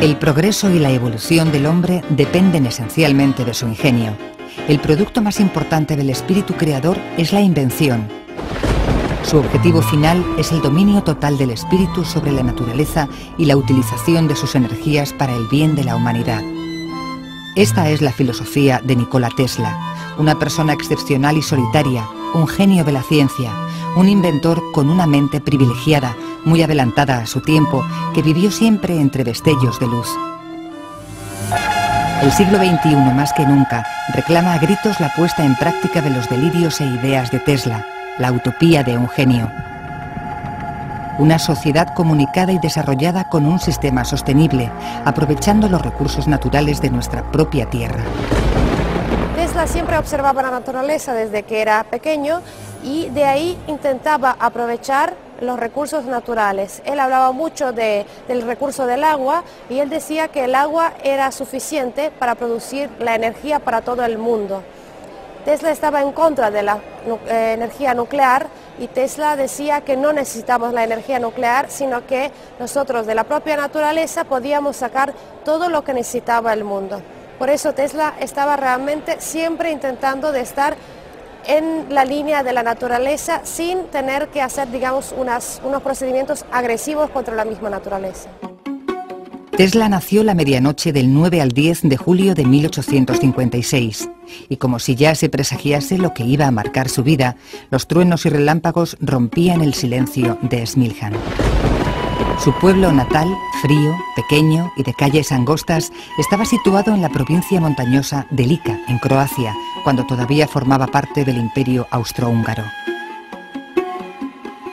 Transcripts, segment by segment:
El progreso y la evolución del hombre dependen esencialmente de su ingenio. El producto más importante del espíritu creador es la invención. Su objetivo final es el dominio total del espíritu sobre la naturaleza y la utilización de sus energías para el bien de la humanidad. Esta es la filosofía de Nikola Tesla, una persona excepcional y solitaria, un genio de la ciencia, un inventor con una mente privilegiada, muy adelantada a su tiempo, que vivió siempre entre destellos de luz. El siglo XXI, más que nunca, reclama a gritos la puesta en práctica de los delirios e ideas de Tesla, la utopía de un genio. Una sociedad comunicada y desarrollada con un sistema sostenible, aprovechando los recursos naturales de nuestra propia tierra. Tesla siempre observaba la naturaleza desde que era pequeño y de ahí intentaba aprovechar los recursos naturales. Él hablaba mucho del recurso del agua y él decía que el agua era suficiente para producir la energía para todo el mundo. Tesla estaba en contra de la energía nuclear y Tesla decía que no necesitamos la energía nuclear, sino que nosotros de la propia naturaleza podíamos sacar todo lo que necesitaba el mundo. Por eso Tesla estaba realmente siempre intentando de estar en la línea de la naturaleza sin tener que hacer, digamos, unos procedimientos agresivos contra la misma naturaleza. Tesla nació la medianoche del 9 al 10 de julio de 1856, y como si ya se presagiase lo que iba a marcar su vida, los truenos y relámpagos rompían el silencio de Smiljan. Su pueblo natal, frío, pequeño y de calles angostas, estaba situado en la provincia montañosa de Lika, en Croacia, cuando todavía formaba parte del Imperio Austrohúngaro.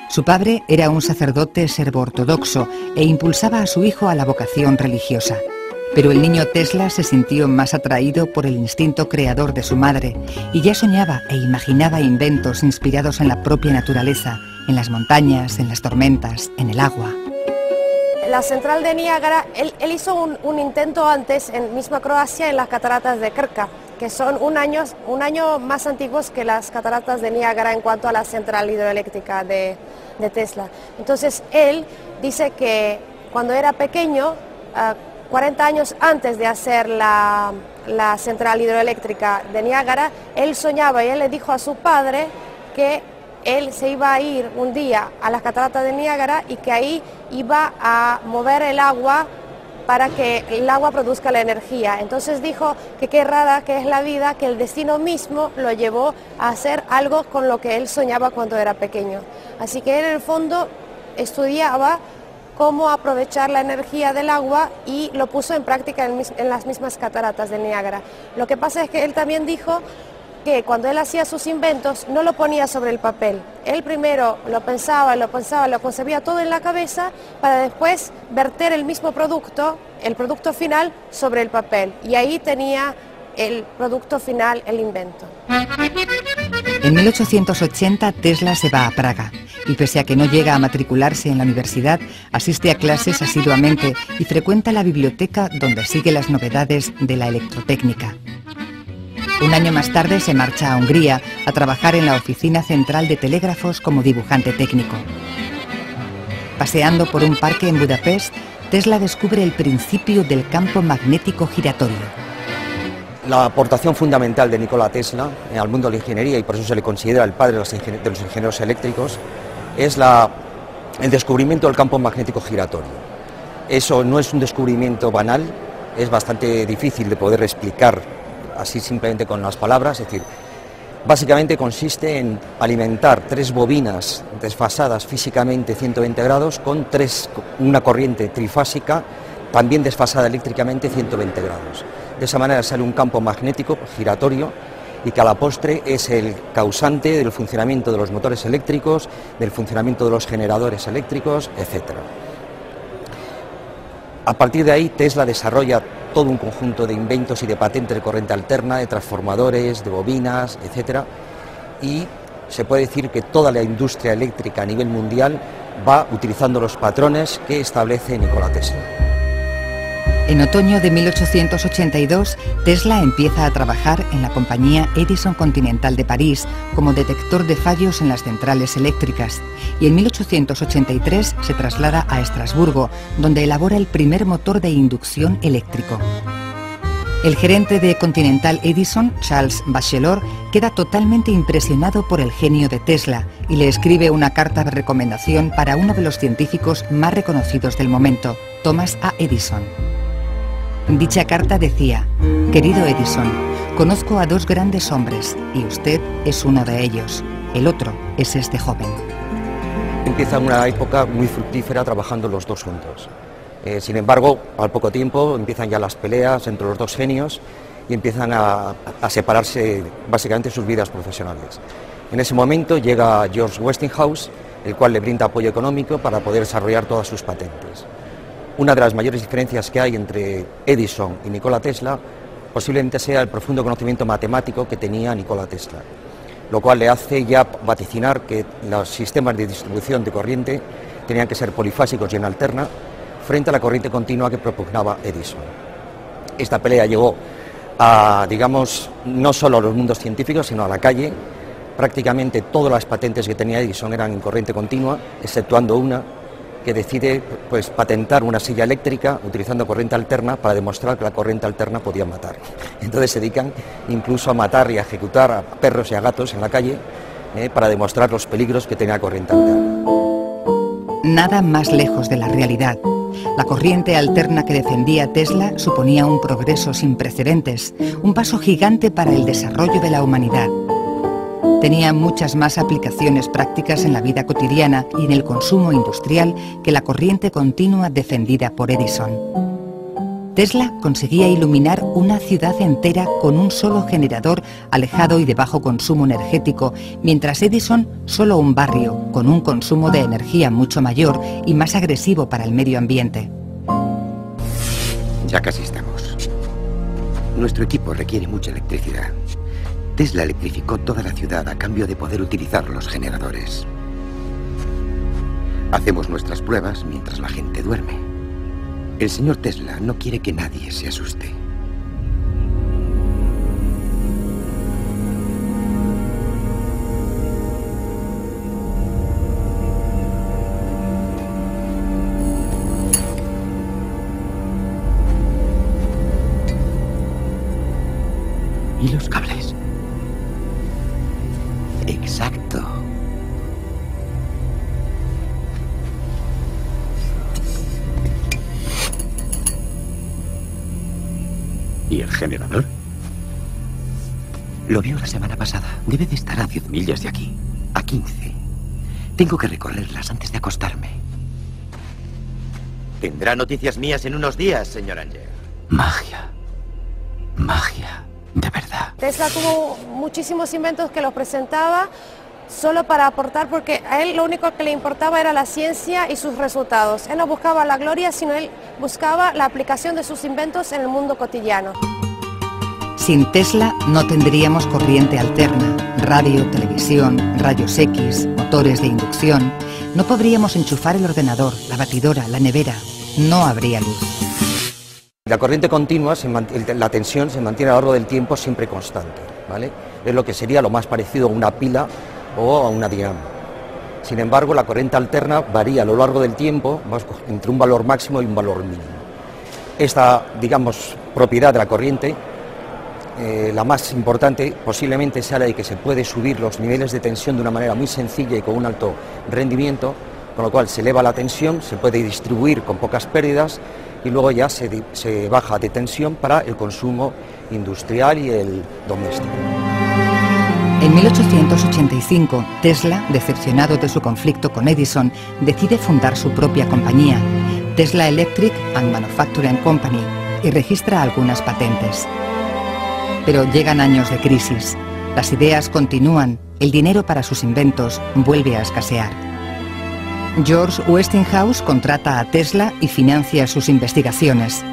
Su padre era un sacerdote serbo-ortodoxo e impulsaba a su hijo a la vocación religiosa. Pero el niño Tesla se sintió más atraído por el instinto creador de su madre y ya soñaba e imaginaba inventos inspirados en la propia naturaleza, en las montañas, en las tormentas, en el agua. La central de Niágara, él hizo un intento antes en misma Croacia en las cataratas de Krka, que son un año más antiguos que las cataratas de Niágara en cuanto a la central hidroeléctrica de Tesla. Entonces él dice que cuando era pequeño, 40 años antes de hacer la central hidroeléctrica de Niágara, él soñaba y él le dijo a su padre que él se iba a ir un día a las cataratas de Niágara y que ahí iba a mover el agua para que el agua produzca la energía. Entonces dijo que qué rara que es la vida, que el destino mismo lo llevó a hacer algo con lo que él soñaba cuando era pequeño. Así que él en el fondo estudiaba cómo aprovechar la energía del agua y lo puso en práctica en las mismas cataratas de Niágara. Lo que pasa es que él también dijo que cuando él hacía sus inventos no lo ponía sobre el papel. Él primero lo pensaba, lo concebía todo en la cabeza para después verter el mismo producto, el producto final, sobre el papel. Y ahí tenía el producto final, el invento. En 1880 Tesla se va a Praga y pese a que no llega a matricularse en la universidad, asiste a clases asiduamente y frecuenta la biblioteca donde sigue las novedades de la electrotécnica. Un año más tarde se marcha a Hungría a trabajar en la oficina central de telégrafos como dibujante técnico. Paseando por un parque en Budapest, Tesla descubre el principio del campo magnético giratorio. La aportación fundamental de Nikola Tesla al mundo de la ingeniería, y por eso se le considera el padre de los ingenieros eléctricos, es el descubrimiento del campo magnético giratorio. Eso no es un descubrimiento banal, es bastante difícil de poder explicar así simplemente con las palabras. Es decir, básicamente consiste en alimentar 3 bobinas desfasadas físicamente 120 grados con una corriente trifásica también desfasada eléctricamente 120 grados. De esa manera sale un campo magnético giratorio y que a la postre es el causante del funcionamiento de los motores eléctricos, del funcionamiento de los generadores eléctricos, etc. A partir de ahí Tesla desarrolla todo un conjunto de inventos y de patentes de corriente alterna, de transformadores, de bobinas, etc. Y se puede decir que toda la industria eléctrica a nivel mundial va utilizando los patrones que establece Nikola Tesla. En otoño de 1882, Tesla empieza a trabajar en la compañía Edison Continental de París como detector de fallos en las centrales eléctricas y en 1883 se traslada a Estrasburgo, donde elabora el primer motor de inducción eléctrico. El gerente de Continental Edison, Charles Batchelor, queda totalmente impresionado por el genio de Tesla y le escribe una carta de recomendación para uno de los científicos más reconocidos del momento, Thomas A. Edison. Dicha carta decía: «Querido Edison, conozco a dos grandes hombres y usted es uno de ellos. El otro es este joven». Empieza una época muy fructífera trabajando los dos juntos. Sin embargo, al poco tiempo empiezan ya las peleas entre los dos genios y empiezan a separarse básicamente sus vidas profesionales. En ese momento llega George Westinghouse, el cual le brinda apoyo económico para poder desarrollar todas sus patentes. Una de las mayores diferencias que hay entre Edison y Nikola Tesla posiblemente sea el profundo conocimiento matemático que tenía Nikola Tesla, lo cual le hace ya vaticinar que los sistemas de distribución de corriente tenían que ser polifásicos y en alterna frente a la corriente continua que propugnaba Edison. Esta pelea llegó a, digamos, no solo a los mundos científicos, sino a la calle. Prácticamente todas las patentes que tenía Edison eran en corriente continua, exceptuando una que decide patentar una silla eléctrica utilizando corriente alterna para demostrar que la corriente alterna podía matar. Entonces se dedican incluso a matar y a ejecutar a perros y a gatos en la calle para demostrar los peligros que tenía la corriente alterna. Nada más lejos de la realidad. La corriente alterna que defendía Tesla suponía un progreso sin precedentes, un paso gigante para el desarrollo de la humanidad. Tenía muchas más aplicaciones prácticas en la vida cotidiana y en el consumo industrial que la corriente continua defendida por Edison. Tesla conseguía iluminar una ciudad entera con un solo generador alejado y de bajo consumo energético, mientras Edison solo un barrio con un consumo de energía mucho mayor y más agresivo para el medio ambiente. Ya casi estamos. Nuestro equipo requiere mucha electricidad. Tesla electrificó toda la ciudad a cambio de poder utilizar los generadores. Hacemos nuestras pruebas mientras la gente duerme. El señor Tesla no quiere que nadie se asuste. ¿Y los cables? Exacto. ¿Y el generador? Lo vio la semana pasada. Debe de estar a 10 millas de aquí. A 15. Tengo que recorrerlas antes de acostarme. Tendrá noticias mías en unos días, señor Anger. Magia. Magia. De verdad. Tesla tuvo muchísimos inventos que los presentaba solo para aportar, porque a él lo único que le importaba era la ciencia y sus resultados. Él no buscaba la gloria, sino él buscaba la aplicación de sus inventos en el mundo cotidiano. Sin Tesla no tendríamos corriente alterna, radio, televisión, rayos X, motores de inducción. No podríamos enchufar el ordenador, la batidora, la nevera. No habría luz. La corriente continua, la tensión se mantiene a lo largo del tiempo siempre constante, ¿vale? Es lo que sería lo más parecido a una pila o a una dinamo. Sin embargo, la corriente alterna varía a lo largo del tiempo entre un valor máximo y un valor mínimo. Esta, digamos, propiedad de la corriente, la más importante posiblemente sea la de que se puede subir los niveles de tensión de una manera muy sencilla y con un alto rendimiento, con lo cual se eleva la tensión, se puede distribuir con pocas pérdidas y luego ya se baja de tensión para el consumo industrial y el doméstico. En 1885, Tesla, decepcionado de su conflicto con Edison, decide fundar su propia compañía, Tesla Electric and Manufacturing Company, y registra algunas patentes. Pero llegan años de crisis. Las ideas continúan, el dinero para sus inventos vuelve a escasear. George Westinghouse contrata a Tesla y financia sus investigaciones.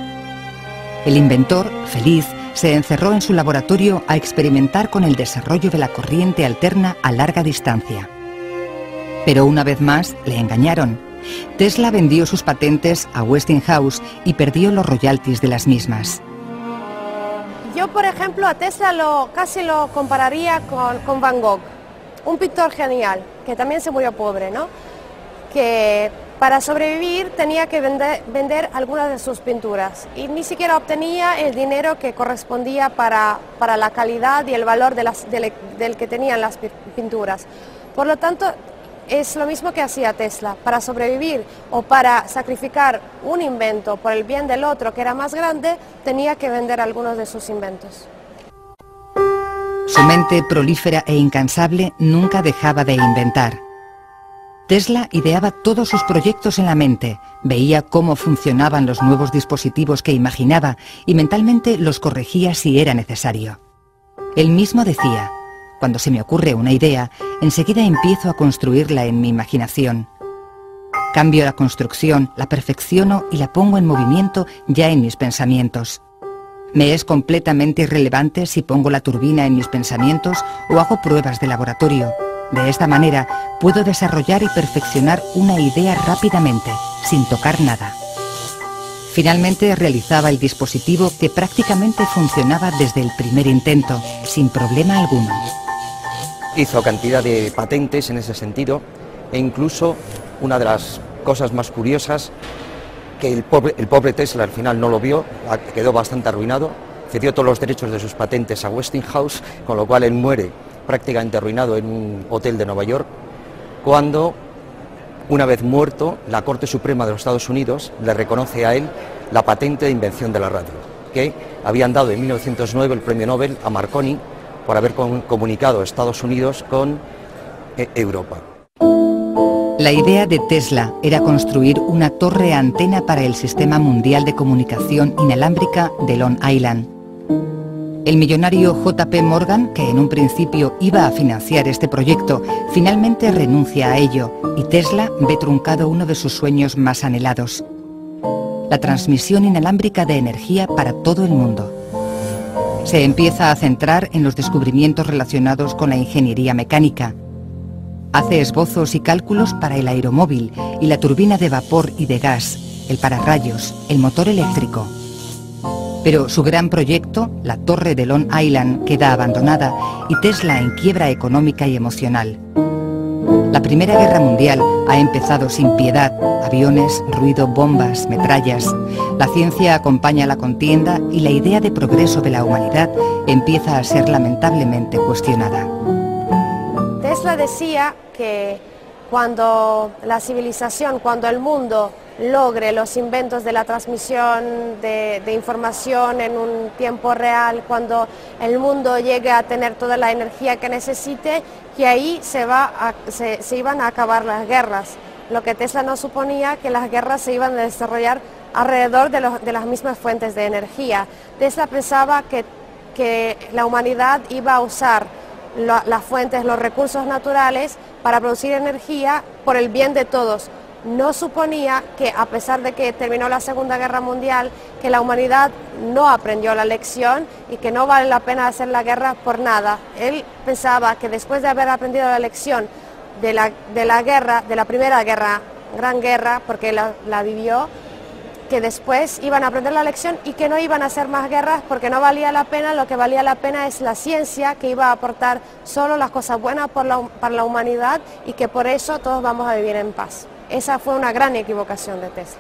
El inventor, feliz, se encerró en su laboratorio a experimentar con el desarrollo de la corriente alterna a larga distancia. Pero una vez más le engañaron Tesla vendió sus patentes a Westinghouse y perdió los royalties de las mismas. Yo, por ejemplo, a Tesla casi lo compararía con Van Gogh, un pintor genial, que también se murió pobre, ¿no? Que para sobrevivir tenía que vender algunas de sus pinturas y ni siquiera obtenía el dinero que correspondía para la calidad y el valor del que tenían las pinturas. Por lo tanto, es lo mismo que hacía Tesla. Para sobrevivir o para sacrificar un invento por el bien del otro, que era más grande, tenía que vender algunos de sus inventos. Su mente prolífera e incansable nunca dejaba de inventar. Tesla ideaba todos sus proyectos en la mente, veía cómo funcionaban los nuevos dispositivos que imaginaba y mentalmente los corregía si era necesario. Él mismo decía: cuando se me ocurre una idea, enseguida empiezo a construirla en mi imaginación. Cambio la construcción, la perfecciono y la pongo en movimiento ya en mis pensamientos. Me es completamente irrelevante si pongo la turbina en mis pensamientos o hago pruebas de laboratorio. De esta manera puedo desarrollar y perfeccionar una idea rápidamente, sin tocar nada. Finalmente realizaba el dispositivo que prácticamente funcionaba desde el primer intento, sin problema alguno. Hizo cantidad de patentes en ese sentido e incluso una de las cosas más curiosas, que el pobre Tesla al final no lo vio, quedó bastante arruinado, cedió todos los derechos de sus patentes a Westinghouse, con lo cual él muere prácticamente arruinado en un hotel de Nueva York, cuando, una vez muerto, la Corte Suprema de los Estados Unidos le reconoce a él la patente de invención de la radio, que habían dado en 1909 el premio Nobel a Marconi por haber comunicado a Estados Unidos con Europa. La idea de Tesla era construir una torre antena para el Sistema Mundial de Comunicación Inalámbrica de Long Island. El millonario J.P. Morgan, que en un principio iba a financiar este proyecto, finalmente renuncia a ello y Tesla ve truncado uno de sus sueños más anhelados: la transmisión inalámbrica de energía para todo el mundo. Se empieza a centrar en los descubrimientos relacionados con la ingeniería mecánica. Hace esbozos y cálculos para el aeromóvil y la turbina de vapor y de gas, el pararrayos, el motor eléctrico. Pero su gran proyecto, la torre de Long Island, queda abandonada y Tesla en quiebra económica y emocional. La Primera Guerra Mundial ha empezado sin piedad: aviones, ruido, bombas, metrallas. La ciencia acompaña la contienda y la idea de progreso de la humanidad empieza a ser lamentablemente cuestionada. Tesla decía que cuando la civilización, cuando el mundo logre los inventos de la transmisión de información en un tiempo real, cuando el mundo llegue a tener toda la energía que necesite, que ahí se iban a acabar las guerras. Lo que Tesla no suponía, que las guerras se iban a desarrollar alrededor de las mismas fuentes de energía. Tesla pensaba que la humanidad iba a usar las fuentes, los recursos naturales para producir energía por el bien de todos. No suponía que, a pesar de que terminó la Segunda Guerra Mundial, que la humanidad no aprendió la lección y que no vale la pena hacer la guerra por nada. Él pensaba que después de haber aprendido la lección de la guerra, de la Primera Guerra, Gran Guerra, porque la vivió, que después iban a aprender la lección y que no iban a hacer más guerras porque no valía la pena. Lo que valía la pena es la ciencia, que iba a aportar solo las cosas buenas para la humanidad y que por eso todos vamos a vivir en paz. Esa fue una gran equivocación de Tesla.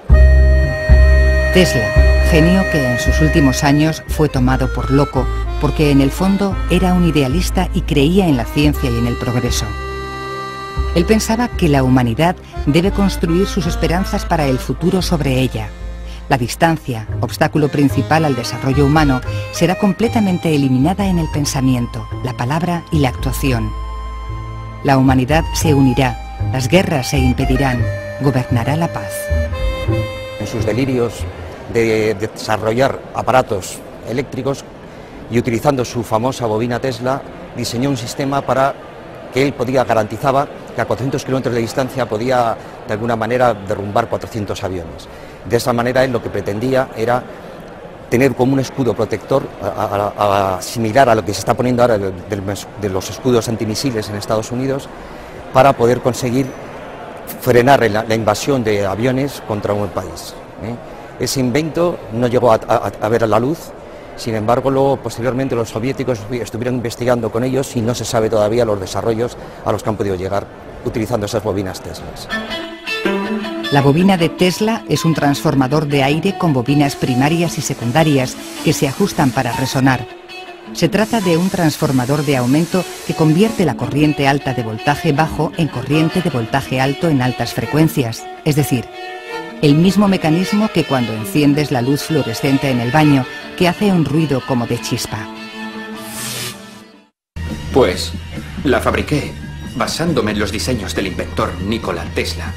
Tesla, genio que en sus últimos años fue tomado por loco porque en el fondo era un idealista y creía en la ciencia y en el progreso. Él pensaba que la humanidad debe construir sus esperanzas para el futuro sobre ella. La distancia, obstáculo principal al desarrollo humano, será completamente eliminada en el pensamiento, la palabra y la actuación. La humanidad se unirá, las guerras se impedirán, gobernará la paz. En sus delirios de desarrollar aparatos eléctricos y utilizando su famosa bobina Tesla, diseñó un sistema para que él garantizaba que a 400 kilómetros de distancia podía de alguna manera derrumbar 400 aviones. De esa manera él lo que pretendía era tener como un escudo protector similar a lo que se está poniendo ahora de los escudos antimisiles en Estados Unidos, para poder conseguir frenar la invasión de aviones contra un país. Ese invento no llegó a ver a la luz. Sin embargo, luego, posteriormente, los soviéticos estuvieron investigando con ellos y no se sabe todavía los desarrollos a los que han podido llegar utilizando esas bobinas Tesla. La bobina de Tesla es un transformador de aire con bobinas primarias y secundarias que se ajustan para resonar. Se trata de un transformador de aumento que convierte la corriente alta de voltaje bajo en corriente de voltaje alto en altas frecuencias, es decir, el mismo mecanismo que cuando enciendes la luz fluorescente en el baño, que hace un ruido como de chispa. Pues la fabriqué basándome en los diseños del inventor Nikola Tesla.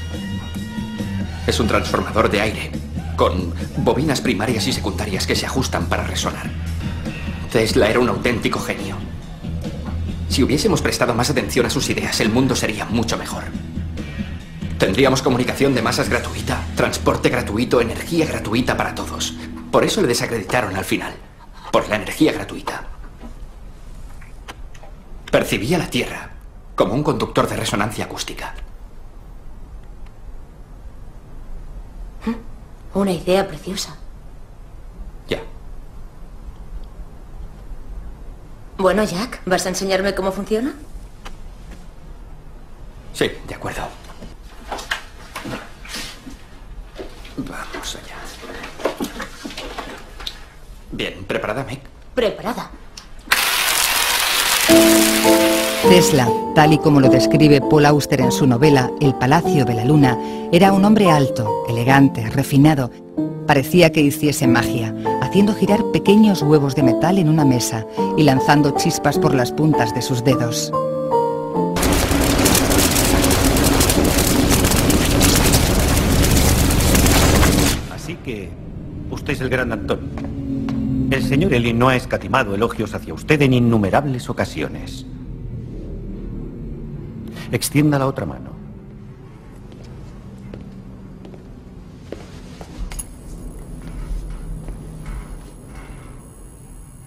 Es un transformador de aire con bobinas primarias y secundarias que se ajustan para resonar. Tesla era un auténtico genio. Si hubiésemos prestado más atención a sus ideas, el mundo sería mucho mejor. Tendríamos comunicación de masas gratuita, transporte gratuito, energía gratuita para todos. Por eso le desacreditaron al final, por la energía gratuita. Percibía la Tierra como un conductor de resonancia acústica. Una idea preciosa. Ya. Bueno, Jack, ¿vas a enseñarme cómo funciona? Sí, de acuerdo. Vamos allá. Bien, ¿preparada, Meg? Preparada. Tesla, tal y como lo describe Paul Auster en su novela El Palacio de la Luna, era un hombre alto, elegante, refinado. Parecía que hiciese magia, haciendo girar pequeños huevos de metal en una mesa y lanzando chispas por las puntas de sus dedos. Así que usted es el gran Antonio. El señor Elin no ha escatimado elogios hacia usted en innumerables ocasiones. Extienda la otra mano.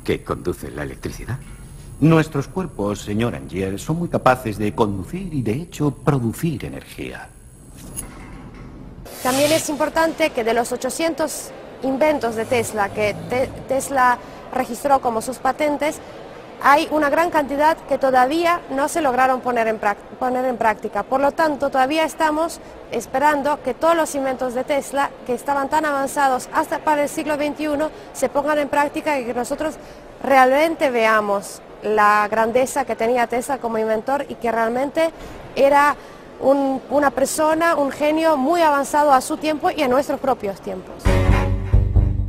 ¿Qué conduce la electricidad? Nuestros cuerpos, señor Angier, son muy capaces de conducir y, de hecho, producir energía. También es importante que de los 800 inventos de Tesla que Tesla registró como sus patentes, hay una gran cantidad que todavía no se lograron poner en práctica. Por lo tanto, todavía estamos esperando que todos los inventos de Tesla, que estaban tan avanzados hasta para el siglo XXI, se pongan en práctica y que nosotros realmente veamos la grandeza que tenía Tesla como inventor y que realmente era una persona, un genio muy avanzado a su tiempo y a nuestros propios tiempos.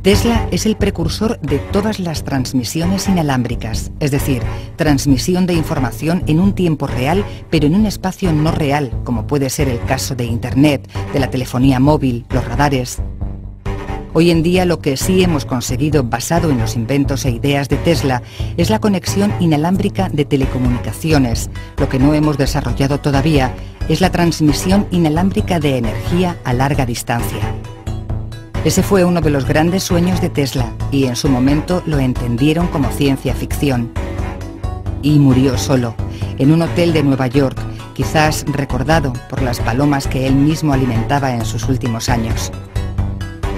Tesla es el precursor de todas las transmisiones inalámbricas, es decir, transmisión de información en un tiempo real, pero en un espacio no real, como puede ser el caso de Internet, de la telefonía móvil, los radares. Hoy en día lo que sí hemos conseguido, basado en los inventos e ideas de Tesla, es la conexión inalámbrica de telecomunicaciones. Lo que no hemos desarrollado todavía es la transmisión inalámbrica de energía a larga distancia. Ese fue uno de los grandes sueños de Tesla y en su momento lo entendieron como ciencia ficción. Y murió solo, en un hotel de Nueva York, quizás recordado por las palomas que él mismo alimentaba en sus últimos años.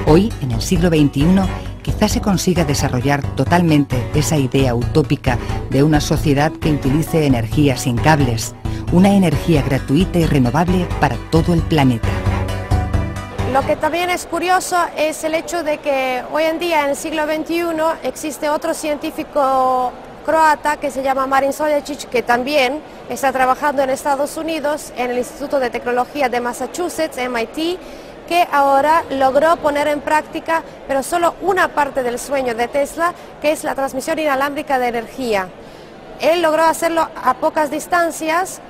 Hoy, en el siglo XXI, quizás se consiga desarrollar totalmente esa idea utópica de una sociedad que utilice energía sin cables, una energía gratuita y renovable para todo el planeta. Lo que también es curioso es el hecho de que hoy en día, en el siglo XXI, existe otro científico croata que se llama Marin Soljačić, que también está trabajando en Estados Unidos, en el Instituto de Tecnología de Massachusetts, MIT, que ahora logró poner en práctica, pero solo una parte del sueño de Tesla, que es la transmisión inalámbrica de energía. Él logró hacerlo a pocas distancias,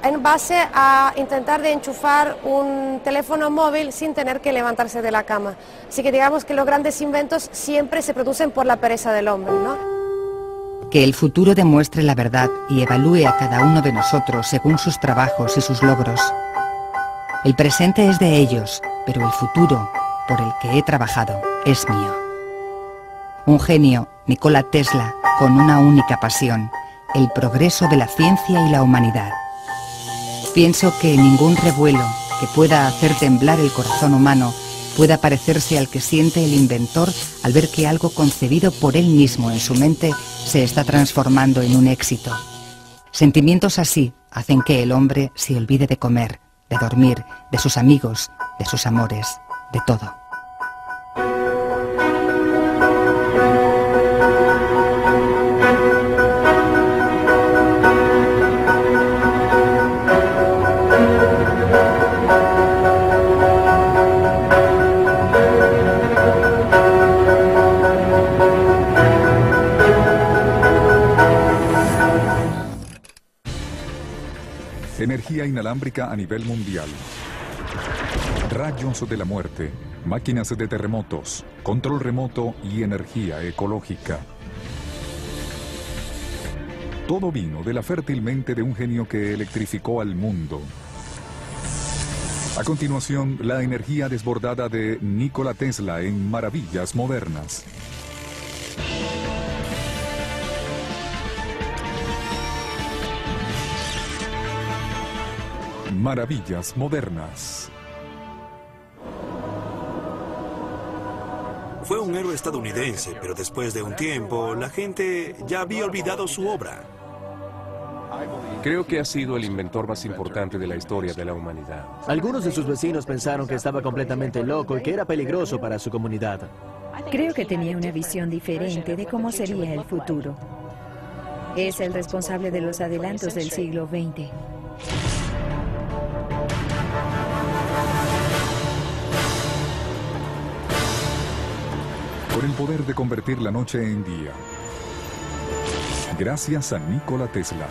en base a intentar de enchufar un teléfono móvil sin tener que levantarse de la cama. Así que digamos que los grandes inventos siempre se producen por la pereza del hombre, ¿no? Que el futuro demuestre la verdad y evalúe a cada uno de nosotros según sus trabajos y sus logros. El presente es de ellos, pero el futuro, por el que he trabajado, es mío. Un genio, Nikola Tesla, con una única pasión, el progreso de la ciencia y la humanidad. Pienso que ningún revuelo, que pueda hacer temblar el corazón humano, pueda parecerse al que siente el inventor al ver que algo concebido por él mismo en su mente se está transformando en un éxito. Sentimientos así hacen que el hombre se olvide de comer, de dormir, de sus amigos, de sus amores, de todo. Energía inalámbrica a nivel mundial. Rayos de la muerte, máquinas de terremotos, control remoto y energía ecológica. Todo vino de la fértil mente de un genio que electrificó al mundo. A continuación, la energía desbordada de Nikola Tesla en Maravillas Modernas. Maravillas Modernas. Fue un héroe estadounidense, pero después de un tiempo, la gente ya había olvidado su obra. Creo que ha sido el inventor más importante de la historia de la humanidad. Algunos de sus vecinos pensaron que estaba completamente loco y que era peligroso para su comunidad. Creo que tenía una visión diferente de cómo sería el futuro. Es el responsable de los adelantos del siglo XX. Por el poder de convertir la noche en día. Gracias a Nikola Tesla.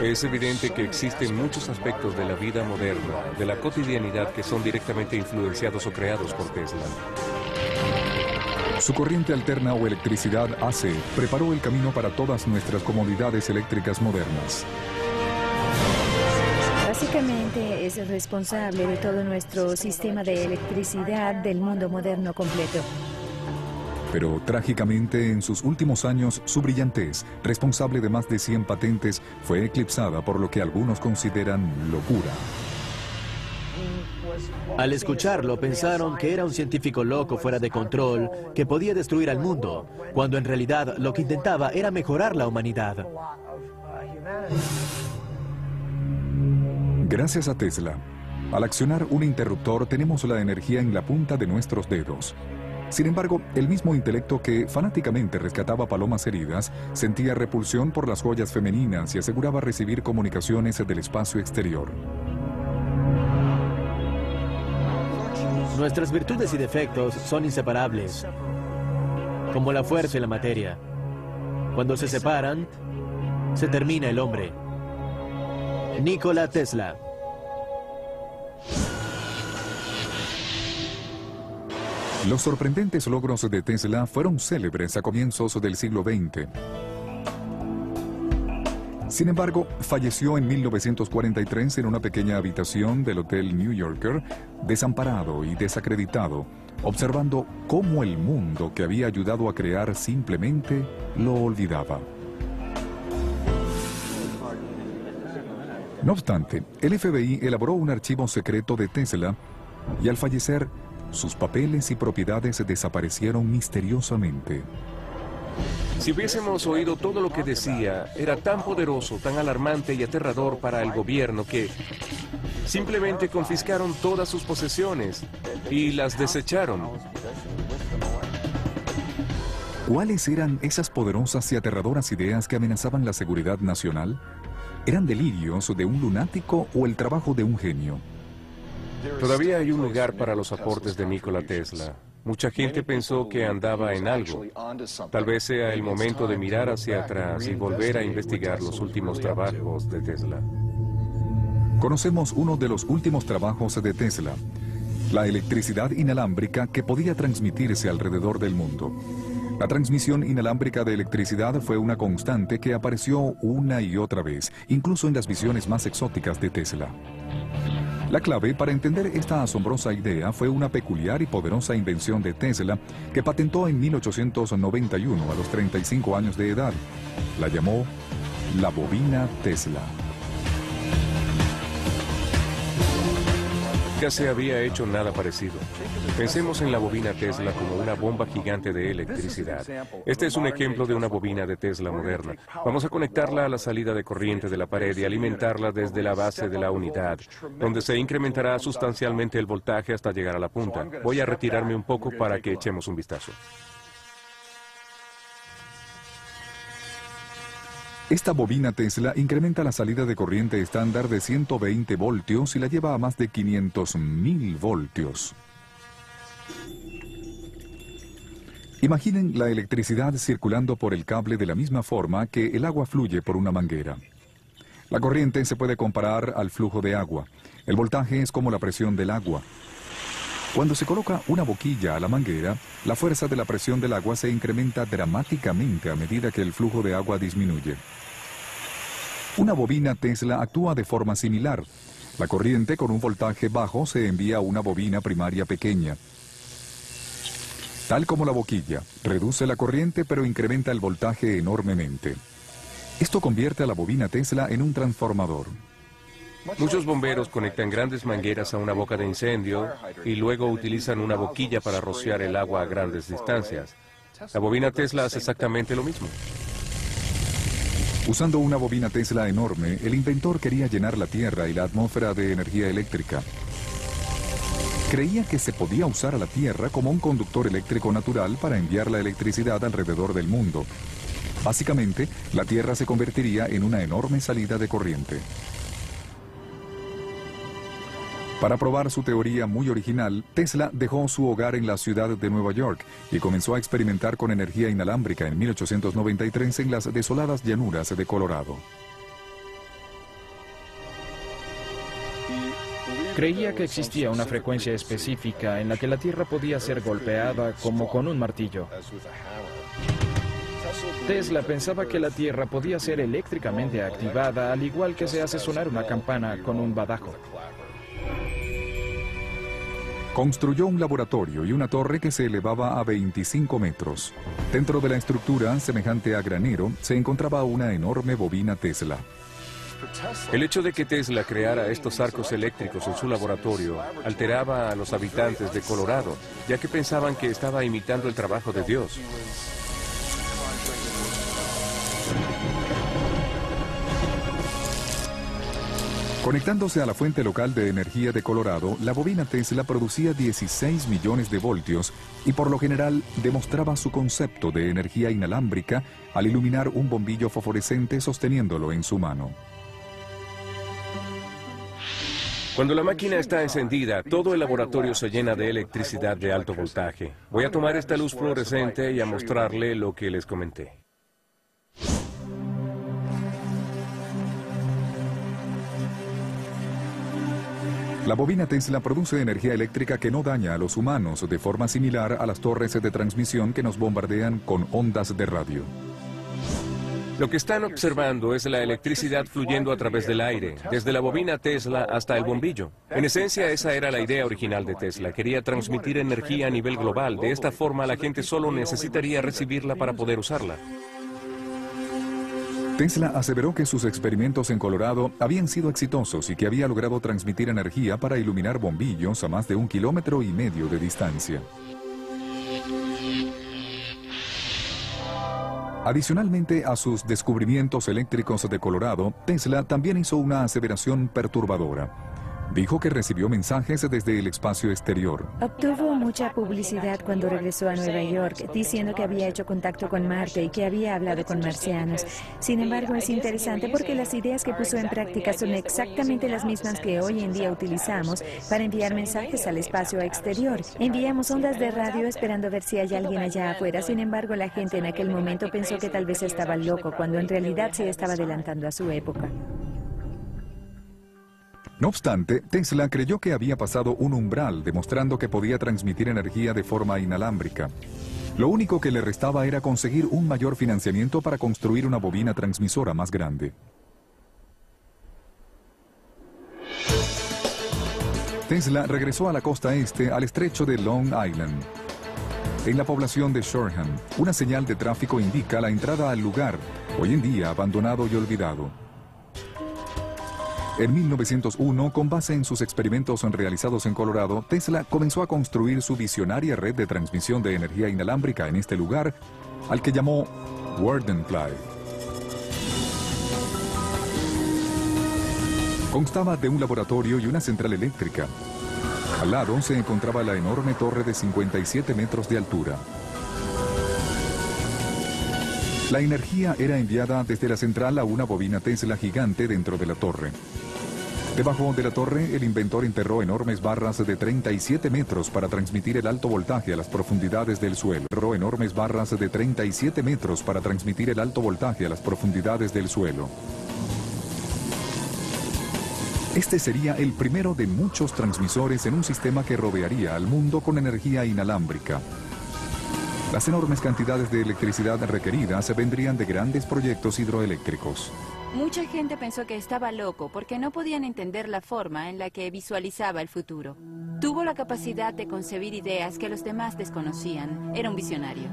Es evidente que existen muchos aspectos de la vida moderna, de la cotidianidad, que son directamente influenciados o creados por Tesla. Su corriente alterna o electricidad AC preparó el camino para todas nuestras comodidades eléctricas modernas. Básicamente es el responsable de todo nuestro sistema de electricidad del mundo moderno completo. Pero trágicamente en sus últimos años su brillantez, responsable de más de 100 patentes, fue eclipsada por lo que algunos consideran locura. Al escucharlo pensaron que era un científico loco fuera de control que podía destruir al mundo, cuando en realidad lo que intentaba era mejorar la humanidad. Gracias a Tesla, al accionar un interruptor tenemos la energía en la punta de nuestros dedos. Sin embargo, el mismo intelecto que fanáticamente rescataba palomas heridas sentía repulsión por las joyas femeninas y aseguraba recibir comunicaciones del espacio exterior. Nuestras virtudes y defectos son inseparables, como la fuerza y la materia. Cuando se separan, se termina el hombre. Nikola Tesla. Los sorprendentes logros de Tesla fueron célebres a comienzos del siglo XX. Sin embargo, falleció en 1943 en una pequeña habitación del Hotel New Yorker, desamparado y desacreditado, observando cómo el mundo que había ayudado a crear simplemente lo olvidaba. No obstante, el FBI elaboró un archivo secreto de Tesla y al fallecer, sus papeles y propiedades desaparecieron misteriosamente. Si hubiésemos oído todo lo que decía, era tan poderoso, tan alarmante y aterrador para el gobierno que simplemente confiscaron todas sus posesiones y las desecharon. ¿Cuáles eran esas poderosas y aterradoras ideas que amenazaban la seguridad nacional? ¿Eran delirios de un lunático o el trabajo de un genio? Todavía hay un lugar para los aportes de Nikola Tesla. Mucha gente pensó que andaba en algo. Tal vez sea el momento de mirar hacia atrás y volver a investigar los últimos trabajos de Tesla. Conocemos uno de los últimos trabajos de Tesla, la electricidad inalámbrica que podía transmitirse alrededor del mundo. La transmisión inalámbrica de electricidad fue una constante que apareció una y otra vez, incluso en las visiones más exóticas de Tesla. La clave para entender esta asombrosa idea fue una peculiar y poderosa invención de Tesla que patentó en 1891 a los 35 años de edad. La llamó la bobina Tesla. Nunca se había hecho nada parecido. Pensemos en la bobina Tesla como una bomba gigante de electricidad. Este es un ejemplo de una bobina de Tesla moderna. Vamos a conectarla a la salida de corriente de la pared y alimentarla desde la base de la unidad, donde se incrementará sustancialmente el voltaje hasta llegar a la punta. Voy a retirarme un poco para que echemos un vistazo. Esta bobina Tesla incrementa la salida de corriente estándar de 120 voltios y la lleva a más de 500.000 voltios. Imaginen la electricidad circulando por el cable de la misma forma que el agua fluye por una manguera. La corriente se puede comparar al flujo de agua. El voltaje es como la presión del agua. Cuando se coloca una boquilla a la manguera, la fuerza de la presión del agua se incrementa dramáticamente a medida que el flujo de agua disminuye. Una bobina Tesla actúa de forma similar. La corriente con un voltaje bajo se envía a una bobina primaria pequeña. Tal como la boquilla, reduce la corriente pero incrementa el voltaje enormemente. Esto convierte a la bobina Tesla en un transformador. Muchos bomberos conectan grandes mangueras a una boca de incendio y luego utilizan una boquilla para rociar el agua a grandes distancias. La bobina Tesla hace exactamente lo mismo. Usando una bobina Tesla enorme, el inventor quería llenar la Tierra y la atmósfera de energía eléctrica. Creía que se podía usar a la Tierra como un conductor eléctrico natural para enviar la electricidad alrededor del mundo. Básicamente, la Tierra se convertiría en una enorme salida de corriente. Para probar su teoría muy original, Tesla dejó su hogar en la ciudad de Nueva York y comenzó a experimentar con energía inalámbrica en 1893 en las desoladas llanuras de Colorado. Creía que existía una frecuencia específica en la que la Tierra podía ser golpeada como con un martillo. Tesla pensaba que la Tierra podía ser eléctricamente activada, al igual que se hace sonar una campana con un badajo. Construyó un laboratorio y una torre que se elevaba a 25 metros. Dentro de la estructura, semejante a granero, se encontraba una enorme bobina Tesla. El hecho de que Tesla creara estos arcos eléctricos en su laboratorio alteraba a los habitantes de Colorado, ya que pensaban que estaba imitando el trabajo de Dios. Conectándose a la fuente local de energía de Colorado, la bobina Tesla producía 16 millones de voltios y por lo general demostraba su concepto de energía inalámbrica al iluminar un bombillo fosforescente sosteniéndolo en su mano. Cuando la máquina está encendida, todo el laboratorio se llena de electricidad de alto voltaje. Voy a tomar esta luz fluorescente y a mostrarle lo que les comenté. La bobina Tesla produce energía eléctrica que no daña a los humanos, de forma similar a las torres de transmisión que nos bombardean con ondas de radio. Lo que están observando es la electricidad fluyendo a través del aire, desde la bobina Tesla hasta el bombillo. En esencia, esa era la idea original de Tesla. Quería transmitir energía a nivel global. De esta forma, la gente solo necesitaría recibirla para poder usarla. Tesla aseveró que sus experimentos en Colorado habían sido exitosos y que había logrado transmitir energía para iluminar bombillos a más de 1,5 kilómetros de distancia. Adicionalmente a sus descubrimientos eléctricos de Colorado, Tesla también hizo una aseveración perturbadora. Dijo que recibió mensajes desde el espacio exterior. Obtuvo mucha publicidad cuando regresó a Nueva York, diciendo que había hecho contacto con Marte y que había hablado con marcianos. Sin embargo, es interesante porque las ideas que puso en práctica son exactamente las mismas que hoy en día utilizamos para enviar mensajes al espacio exterior. Enviamos ondas de radio esperando ver si hay alguien allá afuera. Sin embargo, la gente en aquel momento pensó que tal vez estaba loco, cuando en realidad se estaba adelantando a su época. No obstante, Tesla creyó que había pasado un umbral, demostrando que podía transmitir energía de forma inalámbrica. Lo único que le restaba era conseguir un mayor financiamiento para construir una bobina transmisora más grande. Tesla regresó a la costa este, al estrecho de Long Island. En la población de Shoreham, una señal de tráfico indica la entrada al lugar, hoy en día abandonado y olvidado. En 1901, con base en sus experimentos realizados en Colorado, Tesla comenzó a construir su visionaria red de transmisión de energía inalámbrica en este lugar, al que llamó Wardenclyffe. Constaba de un laboratorio y una central eléctrica. Al lado se encontraba la enorme torre de 57 metros de altura. La energía era enviada desde la central a una bobina Tesla gigante dentro de la torre. Debajo de la torre, el inventor enterró enormes barras de 37 metros para transmitir el alto voltaje a las profundidades del suelo. Enormes barras de 37 metros para transmitir el alto voltaje a las profundidades del suelo. Este sería el primero de muchos transmisores en un sistema que rodearía al mundo con energía inalámbrica. Las enormes cantidades de electricidad requeridas vendrían de grandes proyectos hidroeléctricos. Mucha gente pensó que estaba loco porque no podían entender la forma en la que visualizaba el futuro. Tuvo la capacidad de concebir ideas que los demás desconocían. Era un visionario.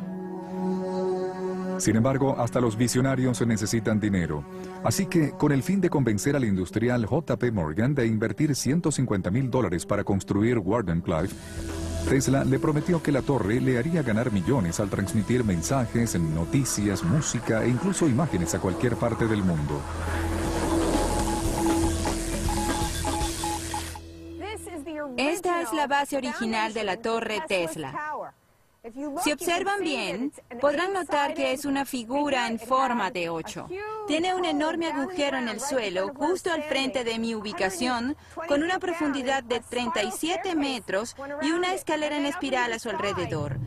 Sin embargo, hasta los visionarios necesitan dinero. Así que, con el fin de convencer al industrial J.P. Morgan de invertir $150,000 para construir Wardenclyffe, Tesla le prometió que la torre le haría ganar millones al transmitir mensajes, noticias, música e incluso imágenes a cualquier parte del mundo. Esta es la base original de la torre Tesla. Si observan bien, podrán notar que es una figura en forma de 8. Tiene un enorme agujero en el suelo, justo al frente de mi ubicación, con una profundidad de 37 metros y una escalera en espiral a su alrededor.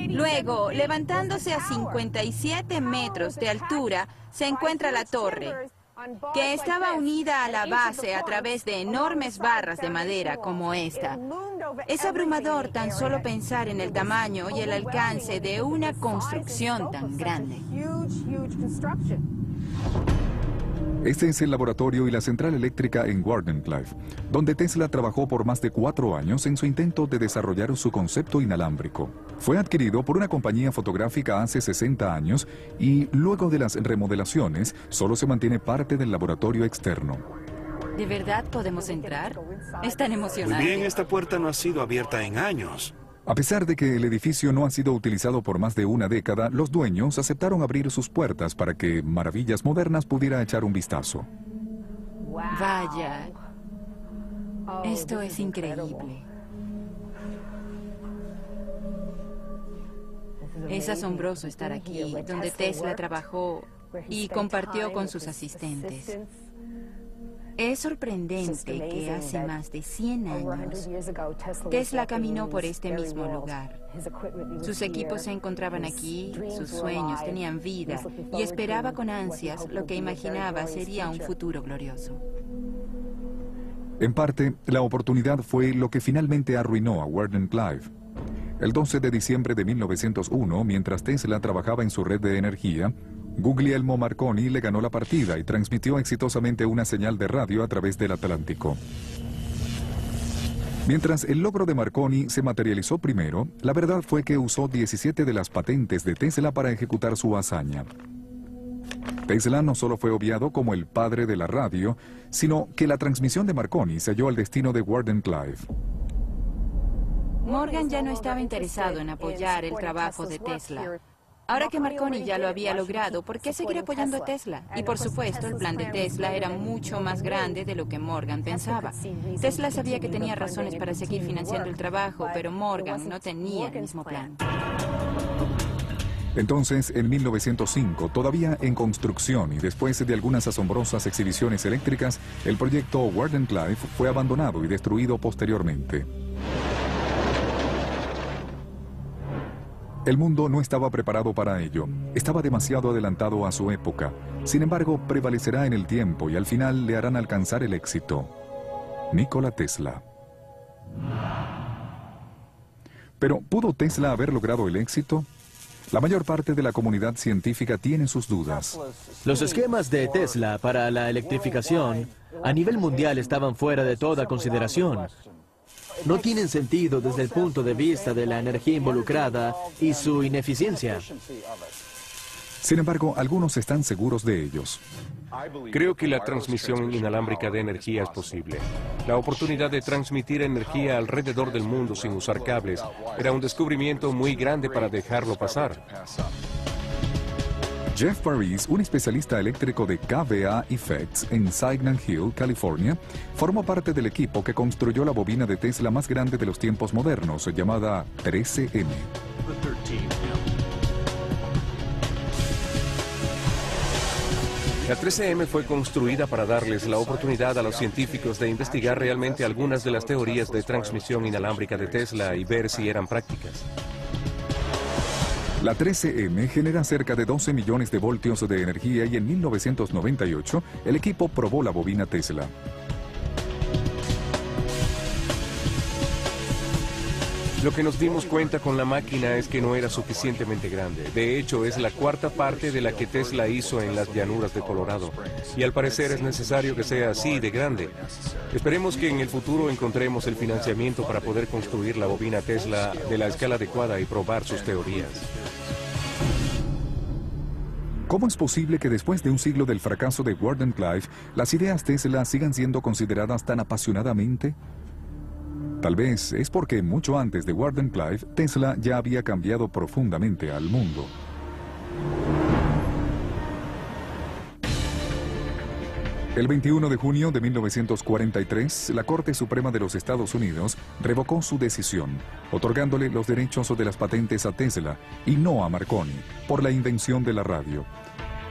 Luego, levantándose a 57 metros de altura, se encuentra la torre, que estaba unida a la base a través de enormes barras de madera como esta. Es abrumador tan solo pensar en el tamaño y el alcance de una construcción tan grande. Este es el laboratorio y la central eléctrica en Wardenclyffe, donde Tesla trabajó por más de 4 años en su intento de desarrollar su concepto inalámbrico. Fue adquirido por una compañía fotográfica hace 60 años y luego de las remodelaciones solo se mantiene parte del laboratorio externo. ¿De verdad podemos entrar? Es tan emocionante. Muy bien, esta puerta no ha sido abierta en años. A pesar de que el edificio no ha sido utilizado por más de una década, los dueños aceptaron abrir sus puertas para que Maravillas Modernas pudiera echar un vistazo. Vaya, esto es increíble. Es asombroso estar aquí, donde Tesla trabajó y compartió con sus asistentes. Es sorprendente que hace más de 100 años Tesla caminó por este mismo lugar. Sus equipos se encontraban aquí, sus sueños tenían vida y esperaba con ansias lo que imaginaba sería un futuro glorioso. En parte, la oportunidad fue lo que finalmente arruinó a Wardenclyffe. El 12 de diciembre de 1901, mientras Tesla trabajaba en su red de energía, Guglielmo Marconi le ganó la partida y transmitió exitosamente una señal de radio a través del Atlántico. Mientras el logro de Marconi se materializó primero, la verdad fue que usó 17 de las patentes de Tesla para ejecutar su hazaña. Tesla no solo fue obviado como el padre de la radio, sino que la transmisión de Marconi selló el destino de Wardenclyffe. Morgan ya no estaba interesado en apoyar el trabajo de Tesla. Ahora que Marconi ya lo había logrado, ¿por qué seguir apoyando a Tesla? Y por supuesto, el plan de Tesla era mucho más grande de lo que Morgan pensaba. Tesla sabía que tenía razones para seguir financiando el trabajo, pero Morgan no tenía el mismo plan. Entonces, en 1905, todavía en construcción y después de algunas asombrosas exhibiciones eléctricas, el proyecto Wardenclyffe fue abandonado y destruido posteriormente. El mundo no estaba preparado para ello. Estaba demasiado adelantado a su época. Sin embargo, prevalecerá en el tiempo y al final le harán alcanzar el éxito. Nikola Tesla. Pero, ¿pudo Tesla haber logrado el éxito? La mayor parte de la comunidad científica tiene sus dudas. Los esquemas de Tesla para la electrificación a nivel mundial estaban fuera de toda consideración. No tienen sentido desde el punto de vista de la energía involucrada y su ineficiencia. Sin embargo, algunos están seguros de ellos. Creo que la transmisión inalámbrica de energía es posible. La oportunidad de transmitir energía alrededor del mundo sin usar cables era un descubrimiento muy grande para dejarlo pasar. Jeff Paris, un especialista eléctrico de KVA Effects en Signal Hill, California, formó parte del equipo que construyó la bobina de Tesla más grande de los tiempos modernos, llamada 13M. La 13M fue construida para darles la oportunidad a los científicos de investigar realmente algunas de las teorías de transmisión inalámbrica de Tesla y ver si eran prácticas. La 13M genera cerca de 12 millones de voltios de energía y en 1998 el equipo probó la bobina Tesla. Lo que nos dimos cuenta con la máquina es que no era suficientemente grande. De hecho, es la cuarta parte de la que Tesla hizo en las llanuras de Colorado. Y al parecer es necesario que sea así de grande. Esperemos que en el futuro encontremos el financiamiento para poder construir la bobina Tesla de la escala adecuada y probar sus teorías. ¿Cómo es posible que después de un siglo del fracaso de Wardenclyffe, las ideas Tesla sigan siendo consideradas tan apasionadamente? Tal vez es porque mucho antes de Wardenclyffe, Tesla ya había cambiado profundamente al mundo. El 21 de junio de 1943, la Corte Suprema de los Estados Unidos revocó su decisión, otorgándole los derechos de las patentes a Tesla y no a Marconi, por la invención de la radio.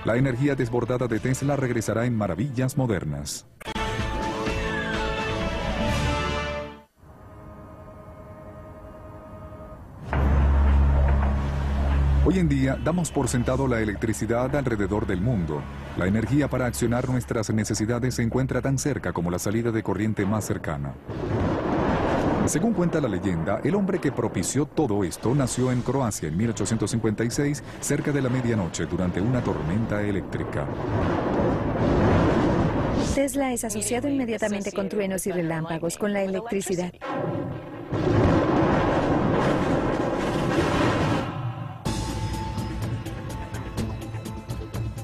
La energía desbordada de Tesla regresará en maravillas modernas. Hoy en día damos por sentado la electricidad alrededor del mundo. La energía para accionar nuestras necesidades se encuentra tan cerca como la salida de corriente más cercana. Según cuenta la leyenda, el hombre que propició todo esto nació en Croacia en 1856, cerca de la medianoche, durante una tormenta eléctrica. Tesla es asociado inmediatamente con truenos y relámpagos, con la electricidad.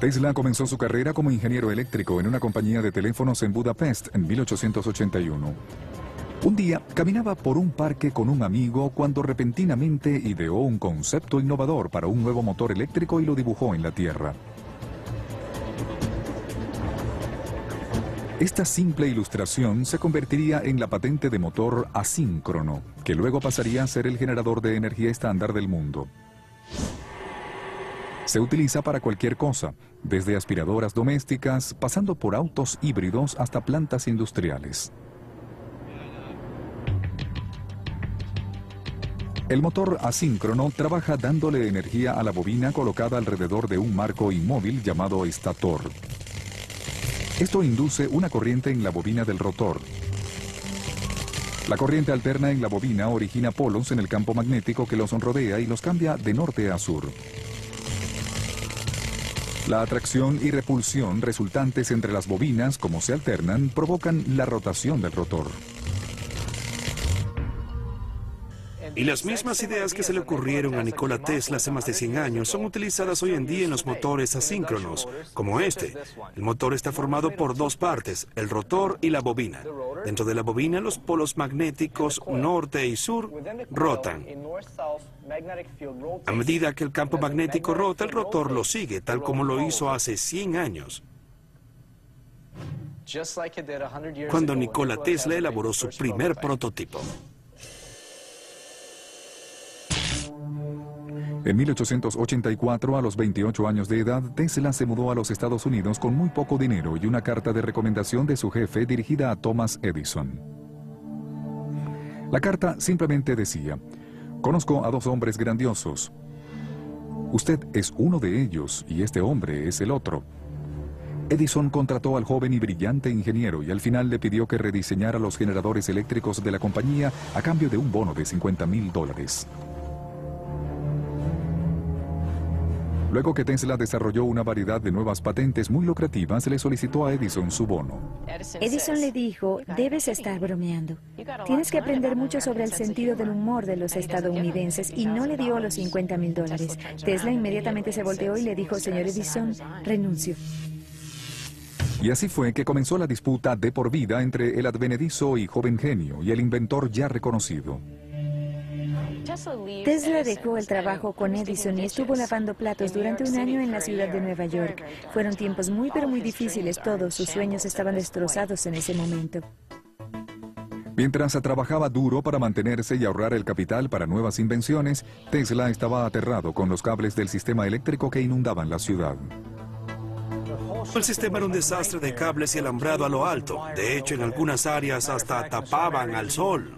Tesla comenzó su carrera como ingeniero eléctrico en una compañía de teléfonos en Budapest en 1881. Un día caminaba por un parque con un amigo cuando repentinamente ideó un concepto innovador para un nuevo motor eléctrico y lo dibujó en la tierra. Esta simple ilustración se convertiría en la patente de motor asíncrono, que luego pasaría a ser el generador de energía estándar del mundo. Se utiliza para cualquier cosa, desde aspiradoras domésticas, pasando por autos híbridos hasta plantas industriales. El motor asíncrono trabaja dándole energía a la bobina colocada alrededor de un marco inmóvil llamado estator. Esto induce una corriente en la bobina del rotor. La corriente alterna en la bobina origina polos en el campo magnético que los rodea y los cambia de norte a sur. La atracción y repulsión resultantes entre las bobinas, como se alternan, provocan la rotación del rotor. Y las mismas ideas que se le ocurrieron a Nikola Tesla hace más de 100 años son utilizadas hoy en día en los motores asíncronos, como este. El motor está formado por dos partes, el rotor y la bobina. Dentro de la bobina, los polos magnéticos norte y sur rotan. A medida que el campo magnético rota, el rotor lo sigue, tal como lo hizo hace 100 años, cuando Nikola Tesla elaboró su primer prototipo. En 1884, a los 28 años de edad, Tesla se mudó a los Estados Unidos con muy poco dinero y una carta de recomendación de su jefe dirigida a Thomas Edison. La carta simplemente decía: conozco a dos hombres grandiosos. Usted es uno de ellos y este hombre es el otro. Edison contrató al joven y brillante ingeniero y al final le pidió que rediseñara los generadores eléctricos de la compañía a cambio de un bono de $50,000. Luego que Tesla desarrolló una variedad de nuevas patentes muy lucrativas, le solicitó a Edison su bono. Edison le dijo, debes estar bromeando. Tienes que aprender mucho sobre el sentido del humor de los estadounidenses, y no le dio los $50,000. Tesla inmediatamente se volteó y le dijo, señor Edison, renuncio. Y así fue que comenzó la disputa de por vida entre el advenedizo y joven genio y el inventor ya reconocido. Tesla dejó el trabajo con Edison y estuvo lavando platos durante un año en la ciudad de Nueva York. Fueron tiempos muy pero muy difíciles. Todos sus sueños estaban destrozados en ese momento. Mientras trabajaba duro para mantenerse y ahorrar el capital para nuevas invenciones, Tesla estaba aterrado con los cables del sistema eléctrico que inundaban la ciudad. El sistema era un desastre de cables y alambrado a lo alto. De hecho, en algunas áreas hasta tapaban al sol.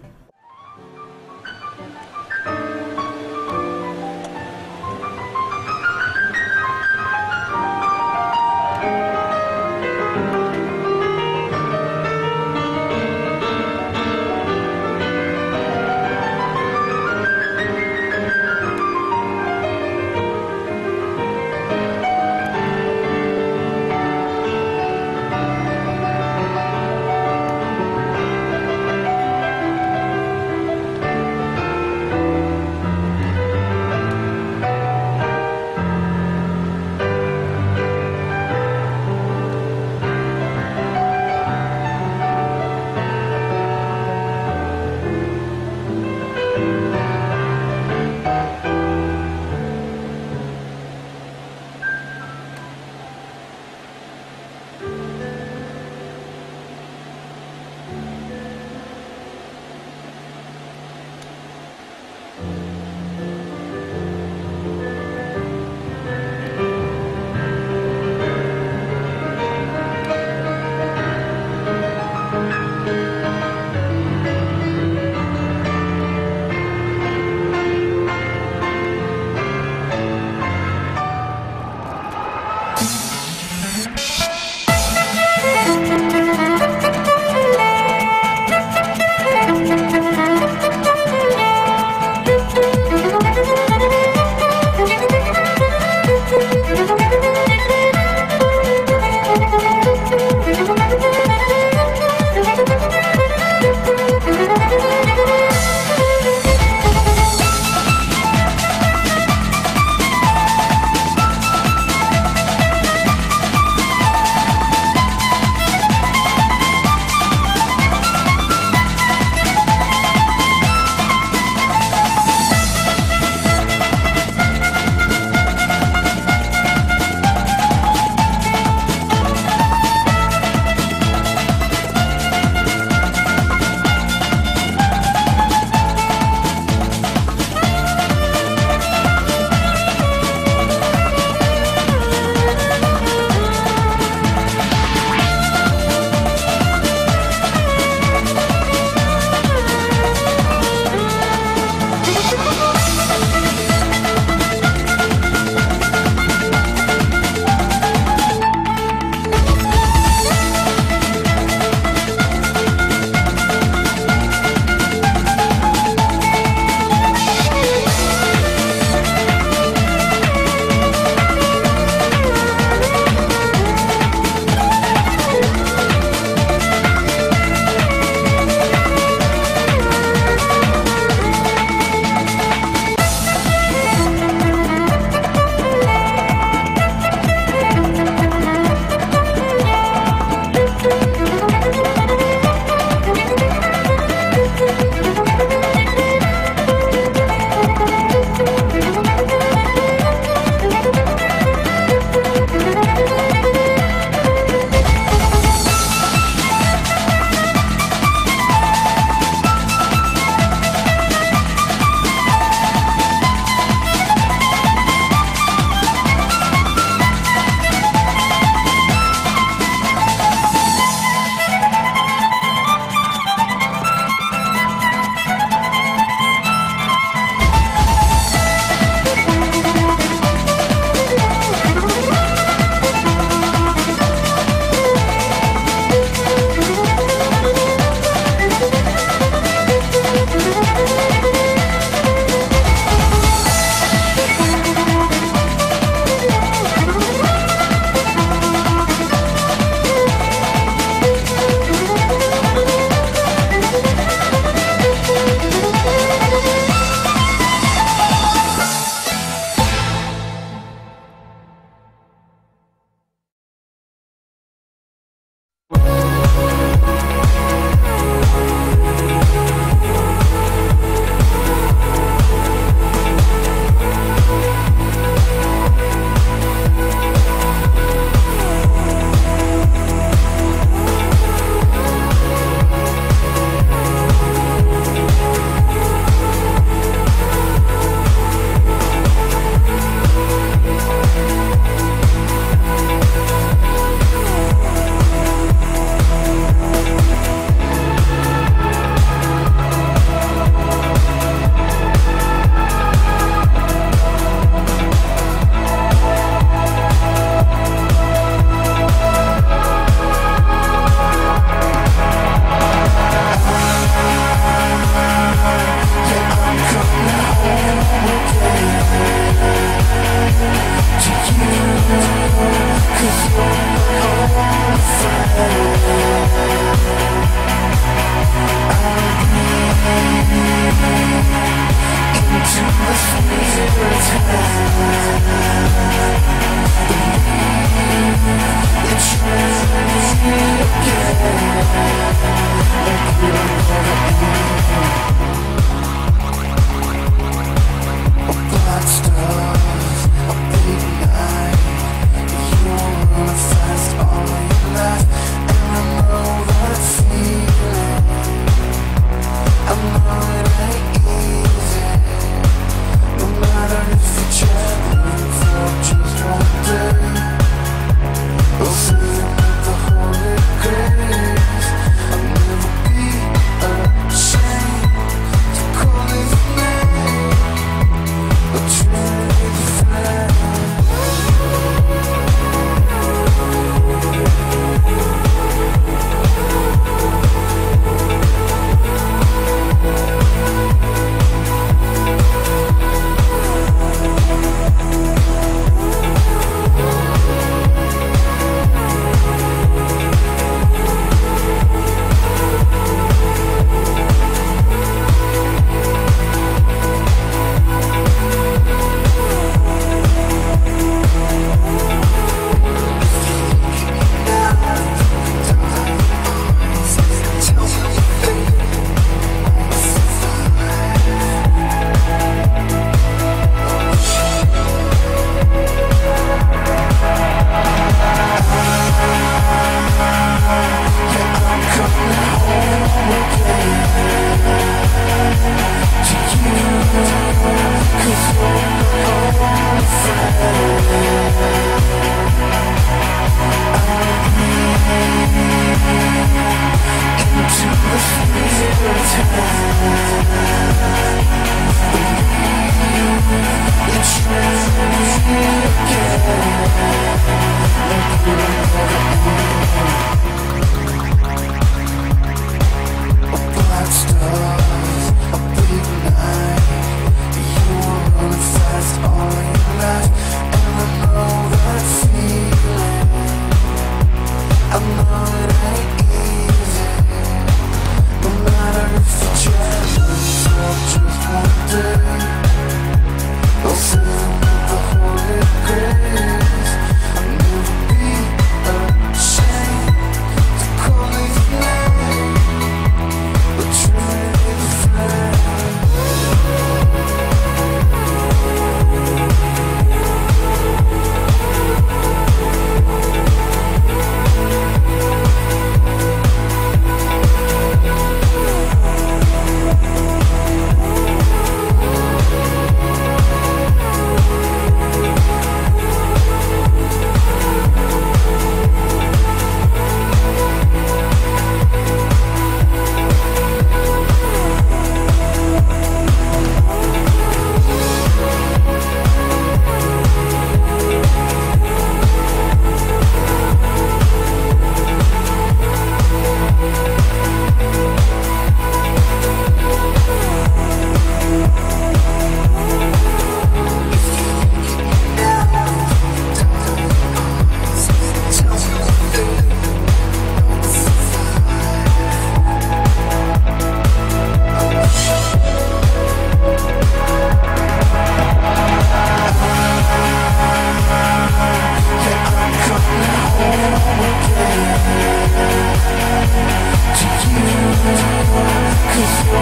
Into the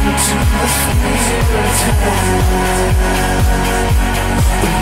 future time.